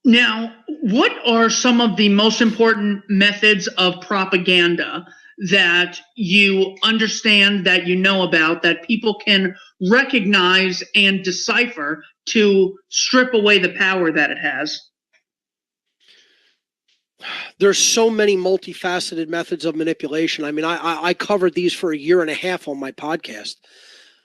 Now, what are some of the most important methods of propaganda that you understand, that you know about, that people can recognize and decipher to strip away the power that it has? There's so many multifaceted methods of manipulation. I mean, I covered these for a year and a half on my podcast.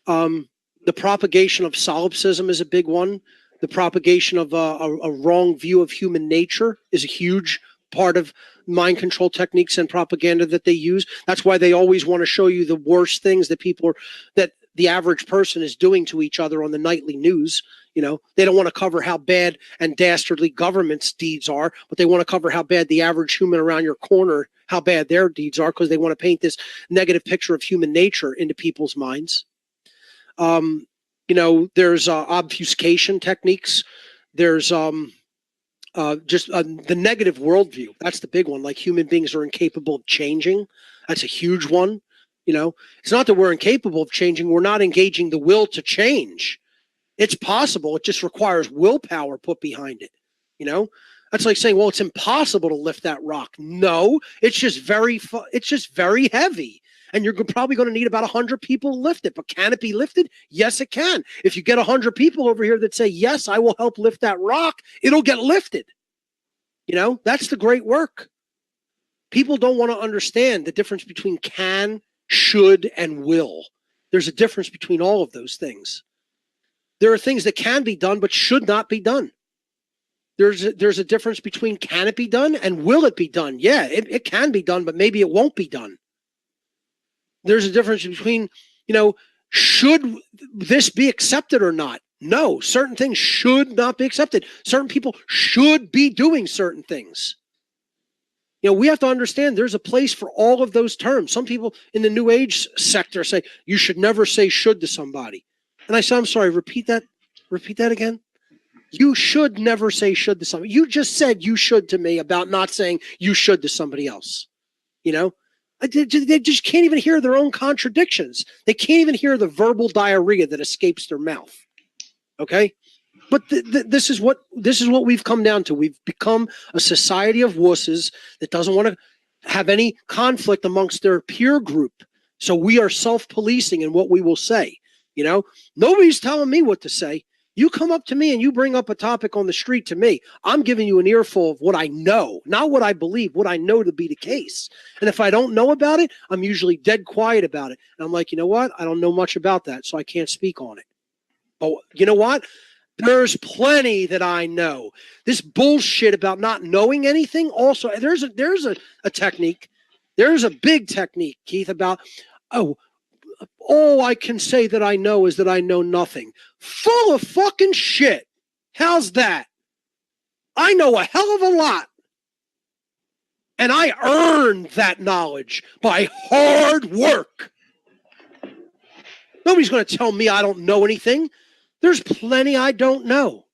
The propagation of solipsism is a big one. The propagation of a wrong view of human nature is a huge part of mind control techniques and propaganda that they use. That's why they always want to show you the worst things that that the average person is doing to each other on the nightly news. You know, they don't want to cover how bad and dastardly government's deeds are, but they want to cover how bad the average human around your corner, how bad their deeds are, because they want to paint this negative picture of human nature into people's minds. You know, there's obfuscation techniques. There's just the negative worldview. That's the big one. Like, human beings are incapable of changing. That's a huge one. You know, it's not that we're incapable of changing. We're not engaging the will to change. It's possible. It just requires willpower put behind it. You know, that's like saying, well, it's impossible to lift that rock. No, it's just very heavy. And you're probably going to need about 100 people to lift it. But can it be lifted? Yes, it can. If you get 100 people over here that say, yes, I will help lift that rock, it'll get lifted. You know, that's the great work. People don't want to understand the difference between can, should, and will. There's a difference between all of those things. There are things that can be done but should not be done. There's a difference between can it be done and will it be done. Yeah, it can be done, but maybe it won't be done. There's a difference between, you know, should this be accepted or not? No, certain things should not be accepted. Certain people should be doing certain things. You know, we have to understand there's a place for all of those terms. Some people in the New Age sector say you should never say should to somebody. And I said, I'm sorry, repeat that again. You should never say should to somebody. You just said you should to me about not saying you should to somebody else. You know, they just can't even hear their own contradictions. They can't even hear the verbal diarrhea that escapes their mouth. Okay. But this is what we've come down to. We've become a society of wusses that doesn't want to have any conflict amongst their peer group. So we are self-policing in what we will say. You know, nobody's telling me what to say. You come up to me and you bring up a topic on the street to me. I'm giving you an earful of what I know, not what I believe, what I know to be the case. And if I don't know about it, I'm usually dead quiet about it. And I'm like, you know what? I don't know much about that, so I can't speak on it. But you know what? There's plenty that I know. This bullshit about not knowing anything also, there's a technique. There's a big technique, Keith, about, all I can say that I know is that I know nothing. Full of fucking shit. How's that? I know a hell of a lot. And I earned that knowledge by hard work. Nobody's going to tell me I don't know anything. There's plenty I don't know.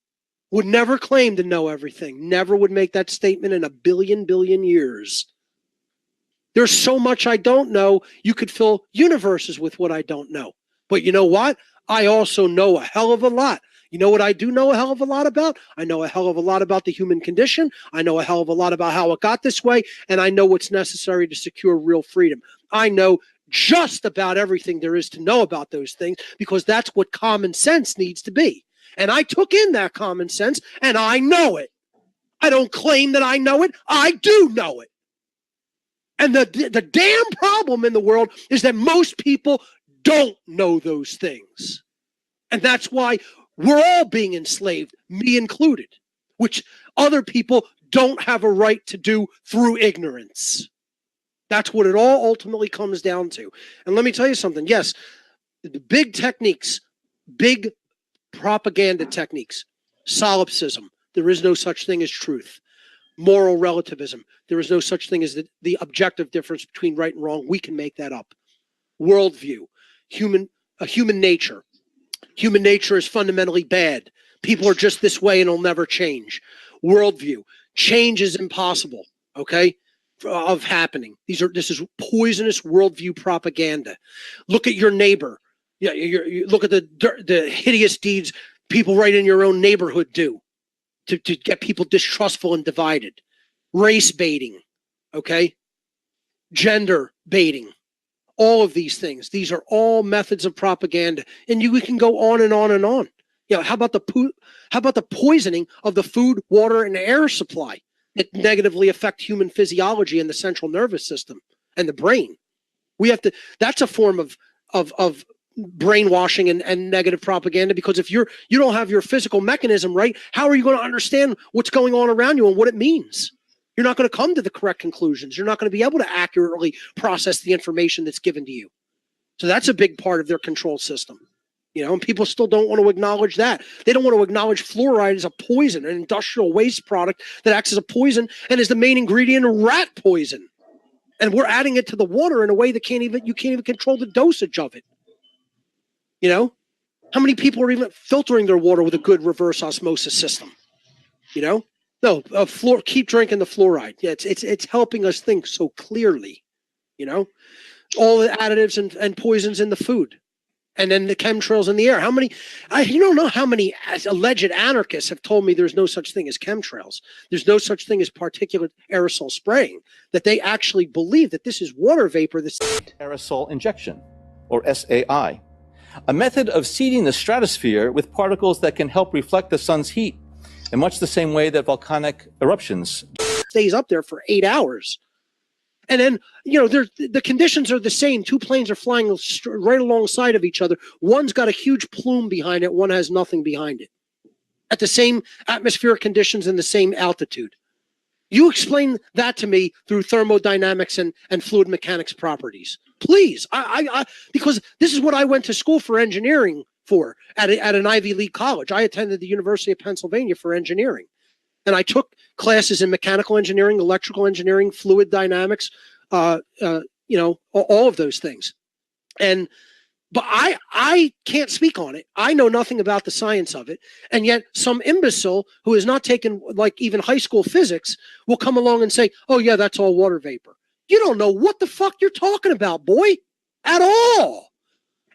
Would never claim to know everything. Never would make that statement in a billion years. There's so much I don't know, you could fill universes with what I don't know. But you know what? I also know a hell of a lot. You know what I do know a hell of a lot about? I know a hell of a lot about the human condition. I know a hell of a lot about how it got this way. And I know what's necessary to secure real freedom. I know just about everything there is to know about those things, because that's what common sense needs to be. And I took in that common sense and I know it. I don't claim that I know it. I do know it. And the damn problem in the world is that most people don't know those things. And that's why we're all being enslaved, me included, which other people don't have a right to do through ignorance. That's what it all ultimately comes down to. And let me tell you something. Yes, the big techniques, big propaganda techniques, solipsism, there is no such thing as truth. Moral relativism, there is no such thing as the objective difference between right and wrong. We can make that up. Worldview, human nature. Human nature is fundamentally bad. People are just this way and it'll never change. Worldview, change is impossible, okay, of happening. This is poisonous worldview propaganda. Look at your neighbor. You look at the hideous deeds people right in your own neighborhood do. to get people distrustful and divided. Race baiting, okay? Gender baiting. All of these things. These are all methods of propaganda. And we can go on and on and on. How about the poisoning of the food, water, and air supply that negatively affect human physiology and the central nervous system and the brain? That's a form of brainwashing and negative propaganda, because if you don't have your physical mechanism right, how are you going to understand what's going on around you and what it means? You're not going to come to the correct conclusions. You're not going to be able to accurately process the information that's given to you. So that's a big part of their control system. And people still don't want to acknowledge that. They don't want to acknowledge fluoride as a poison, an industrial waste product that acts as a poison and is the main ingredient of rat poison. And we're adding it to the water in a way that you can't even control the dosage of it. How many people are even filtering their water with a good reverse osmosis system? No, keep drinking the fluoride. Yeah, it's helping us think so clearly. All the additives and poisons in the food, and then the chemtrails in the air. You don't know how many alleged anarchists have told me there's no such thing as chemtrails. There's no such thing as particulate aerosol spraying, that they actually believe that this is water vapor. Aerosol injection, or SAI, a method of seeding the stratosphere with particles that can help reflect the sun's heat, in much the same way that volcanic eruptions stays up there for 8 hours. And then, the conditions are the same. Two planes are flying right alongside of each other. One's got a huge plume behind it. One has nothing behind it. At the same atmospheric conditions and the same altitude. You explain that to me through thermodynamics and fluid mechanics properties. Please. Because this is what I went to school for engineering for at an Ivy League college. I attended the University of Pennsylvania for engineering. And I took classes in mechanical engineering, electrical engineering, fluid dynamics, all of those things. But I can't speak on it. I know nothing about the science of it. And yet some imbecile who has not taken even high school physics will come along and say, oh yeah, that's all water vapor. You don't know what the fuck you're talking about, boy, at all.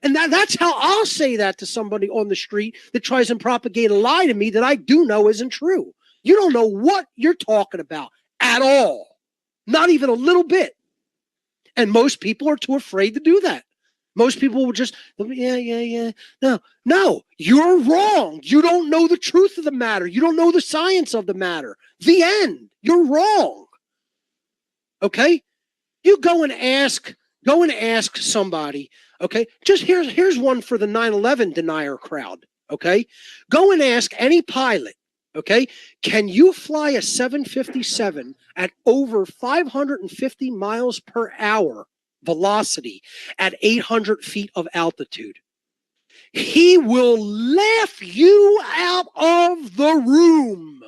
And that's how I'll say that to somebody on the street that tries and propagate a lie to me that I do know isn't true. You don't know what you're talking about at all. Not even a little bit. And most people are too afraid to do that. Most people will just, yeah. No, you're wrong. You don't know the truth of the matter. You don't know the science of the matter. The end. You're wrong. Okay? You go and ask somebody, okay? Just here's one for the 9/11 denier crowd, okay? Go and ask any pilot, okay? Can you fly a 757 at over 550 miles per hour velocity at 800 feet of altitude? He will laugh you out of the room.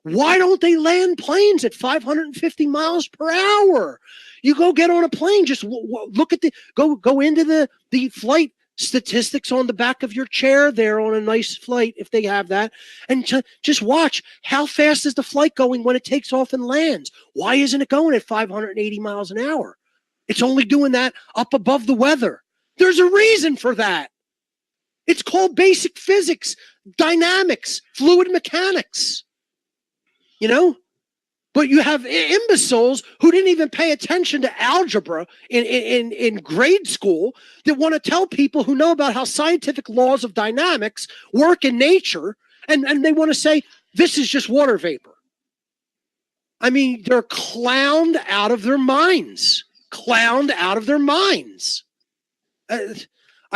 Why don't they land planes at 550 miles per hour? You go get on a plane, just look at go into the flight statistics on the back of your chair there on a nice flight, if they have that, and just watch how fast is the flight going when it takes off and lands. Why isn't it going at 580 miles an hour? It's only doing that up above the weather. There's a reason for that. It's called basic physics, dynamics, fluid mechanics. But you have imbeciles who didn't even pay attention to algebra in grade school that want to tell people who know about how scientific laws of dynamics work in nature, and they want to say, this is just water vapor. I mean, they're clowned out of their minds. But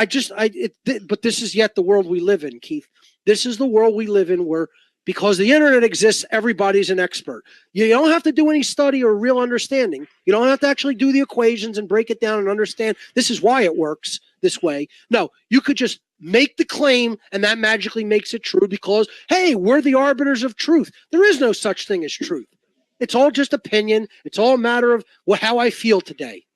this is yet the world we live in, Keith. This is the world we live in where, because the internet exists, everybody's an expert. You don't have to do any study or real understanding. You don't have to actually do the equations and break it down and understand this is why it works this way. No, you could just make the claim and that magically makes it true because, hey, we're the arbiters of truth. There is no such thing as truth. It's all just opinion. It's all a matter of how I feel today,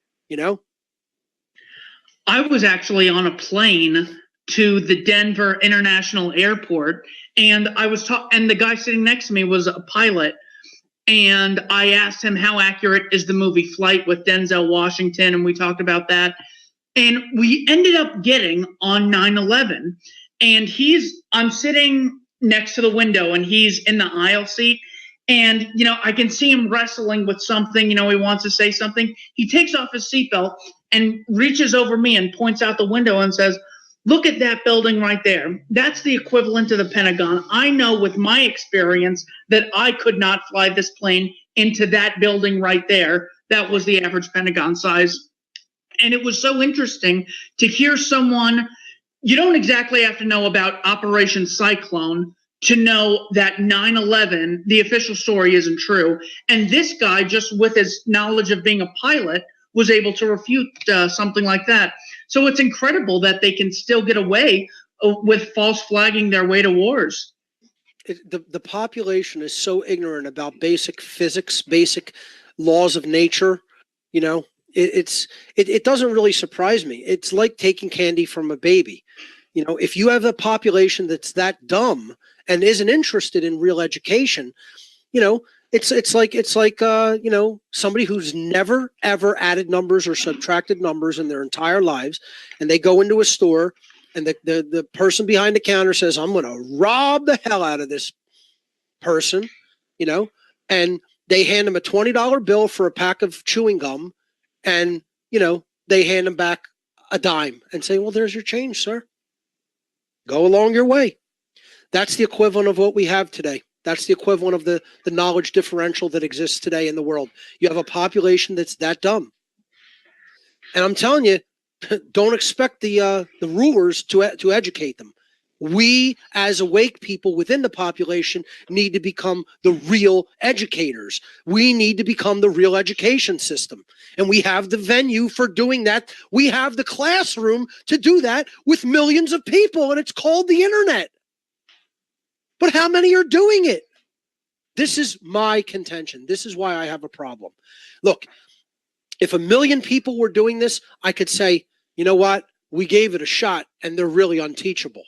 I was actually on a plane to the Denver International Airport, and and the guy sitting next to me was a pilot, and I asked him how accurate is the movie Flight with Denzel Washington, and we talked about that, and we ended up getting on 9/11, and I'm sitting next to the window, and he's in the aisle seat. And, I can see him wrestling with something. He wants to say something. He takes off his seatbelt and reaches over me and points out the window and says, "Look at that building right there. That's the equivalent to the Pentagon. I know with my experience that I could not fly this plane into that building right there. That was the average Pentagon size." And it was so interesting to hear someone, you don't exactly have to know about Operation Cyclone to know that 9/11, the official story, isn't true. And this guy, just with his knowledge of being a pilot, was able to refute something like that. So it's incredible that they can still get away with false flagging their way to wars. The population is so ignorant about basic physics, basic laws of nature. It doesn't really surprise me. It's like taking candy from a baby. If you have a population that's that dumb and isn't interested in real education, it's like somebody who's never ever added numbers or subtracted numbers in their entire lives, and they go into a store and the person behind the counter says, "I'm going to rob the hell out of this person," and they hand them a $20 bill for a pack of chewing gum, and they hand them back a dime and say, "Well, there's your change, sir. Go along your way." That's the equivalent of what we have today. That's the equivalent of the knowledge differential that exists today in the world. You have a population that's that dumb. And I'm telling you, don't expect the rulers to educate them. We, as awake people within the population, need to become the real educators. We need to become the real education system. And we have the venue for doing that. We have the classroom to do that with millions of people, and it's called the internet. But how many are doing it? This is my contention. This is why I have a problem. Look, if 1 million people were doing this, I could say, you know what? We gave it a shot, and they're really unteachable.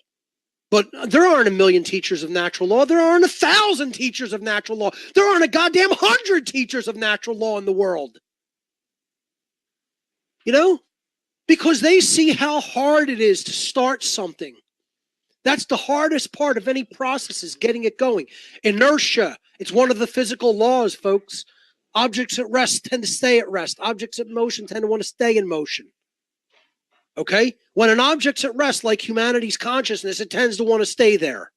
But there aren't 1 million teachers of natural law. There aren't 1,000 teachers of natural law. There aren't a goddamn 100 teachers of natural law in the world. Because they see how hard it is to start something. That's the hardest part of any process, is getting it going. Inertia. It's one of the physical laws, folks. Objects at rest tend to stay at rest. Objects in motion tend to want to stay in motion. Okay? When an object's at rest, like humanity's consciousness, it tends to want to stay there.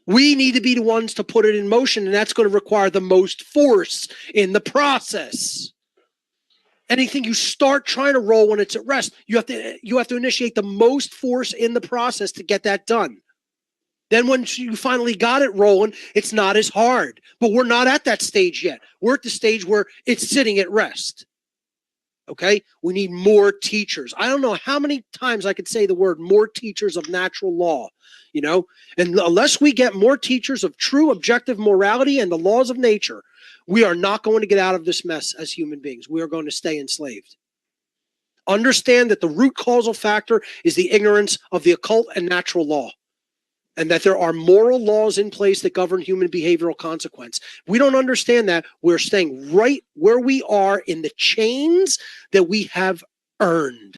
We need to be the ones to put it in motion, and that's going to require the most force in the process. Anything you start trying to roll when it's at rest, you have to initiate the most force in the process to get that done. Then once you finally got it rolling, it's not as hard. But we're not at that stage yet. We're at the stage where it's sitting at rest. Okay? We need more teachers. I don't know how many times I could say the word more teachers of natural law, and unless we get more teachers of true objective morality and the laws of nature, we are not going to get out of this mess as human beings. We are going to stay enslaved. Understand that the root causal factor is the ignorance of the occult and natural law, and that there are moral laws in place that govern human behavioral consequence. We don't understand that. We're staying right where we are in the chains that we have earned.